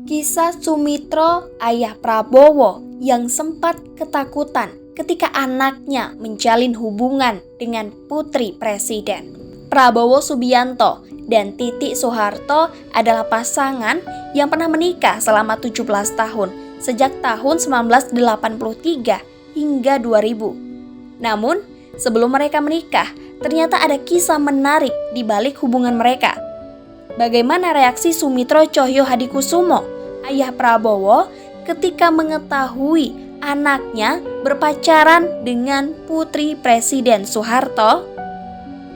Kisah Sumitro, ayah Prabowo yang sempat ketakutan ketika anaknya menjalin hubungan dengan putri presiden. Prabowo Subianto dan Titi Soeharto adalah pasangan yang pernah menikah selama 17 tahun sejak tahun 1983 hingga 2000. Namun, sebelum mereka menikah, ternyata ada kisah menarik di balik hubungan mereka. Bagaimana reaksi Sumitro Tjoyo Hadikusumo, ayah Prabowo, ketika mengetahui anaknya berpacaran dengan putri Presiden Soeharto?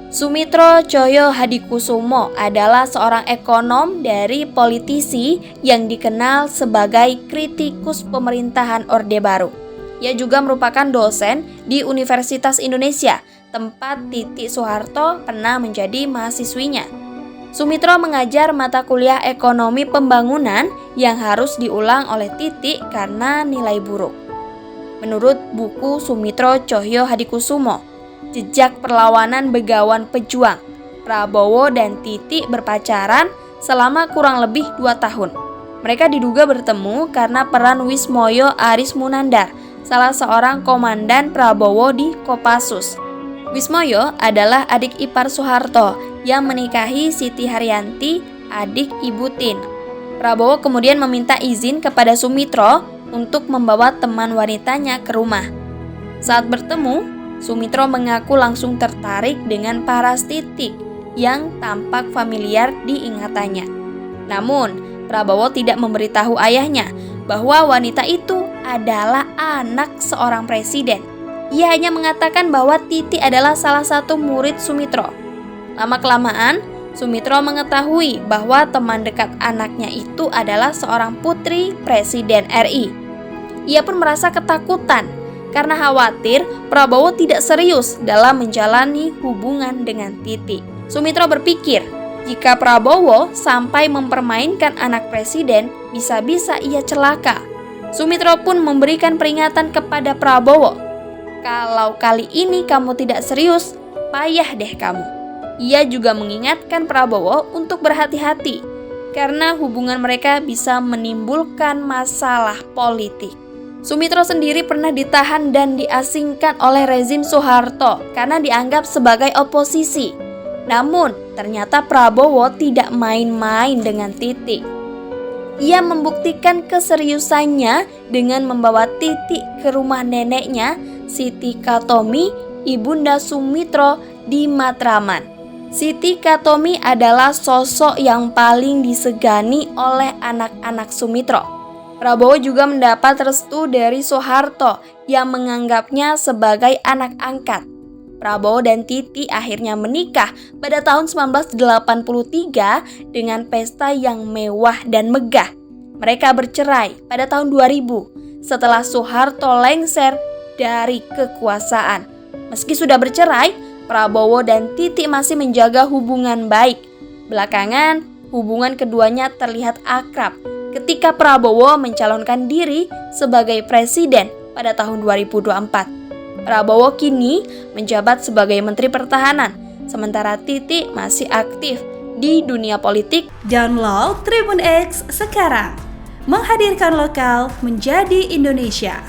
Sumitro Tjoyo Hadikusumo adalah seorang ekonom dari politisi yang dikenal sebagai kritikus pemerintahan Orde Baru. Ia juga merupakan dosen di Universitas Indonesia, tempat Titi Soeharto pernah menjadi mahasiswinya. Sumitro mengajar mata kuliah ekonomi pembangunan yang harus diulang oleh Titi karena nilai buruk. Menurut buku Sumitro Tjoyo Hadikusumo, Jejak Perlawanan Begawan Pejuang, Prabowo dan Titi berpacaran selama kurang lebih 2 tahun. Mereka diduga bertemu karena peran Wismoyo Aris Munandar, salah seorang komandan Prabowo di Kopassus. Wismoyo adalah adik ipar Soeharto yang menikahi Siti Haryanti, adik Ibu Tin. Prabowo kemudian meminta izin kepada Sumitro untuk membawa teman wanitanya ke rumah. Saat bertemu, Sumitro mengaku langsung tertarik dengan paras Titi yang tampak familiar di ingatannya. Namun, Prabowo tidak memberitahu ayahnya bahwa wanita itu adalah anak seorang presiden. Ia hanya mengatakan bahwa Titi adalah salah satu murid Sumitro. Lama-kelamaan, Sumitro mengetahui bahwa teman dekat anaknya itu adalah seorang putri Presiden RI. Ia pun merasa ketakutan karena khawatir Prabowo tidak serius dalam menjalani hubungan dengan Titi. Sumitro berpikir, jika Prabowo sampai mempermainkan anak presiden, bisa-bisa ia celaka. Sumitro pun memberikan peringatan kepada Prabowo, "Kalau kali ini kamu tidak serius, payah deh kamu." Ia juga mengingatkan Prabowo untuk berhati-hati karena hubungan mereka bisa menimbulkan masalah politik. Sumitro sendiri pernah ditahan dan diasingkan oleh rezim Soeharto karena dianggap sebagai oposisi. Namun, ternyata Prabowo tidak main-main dengan Titi. Ia membuktikan keseriusannya dengan membawa Titi ke rumah neneknya, Siti Katomi, ibunda Sumitro di Matraman. Siti Katomi adalah sosok yang paling disegani oleh anak-anak Sumitro. Prabowo juga mendapat restu dari Soeharto yang menganggapnya sebagai anak angkat. Prabowo dan Titi akhirnya menikah pada tahun 1983 dengan pesta yang mewah dan megah. Mereka bercerai pada tahun 2000 setelah Soeharto lengser dari kekuasaan. Meski sudah bercerai, Prabowo dan Titi masih menjaga hubungan baik. Belakangan, hubungan keduanya terlihat akrab ketika Prabowo mencalonkan diri sebagai presiden pada tahun 2024. Prabowo kini menjabat sebagai Menteri Pertahanan, sementara Titi masih aktif di dunia politik. Download Tribun X sekarang, menghadirkan lokal menjadi Indonesia.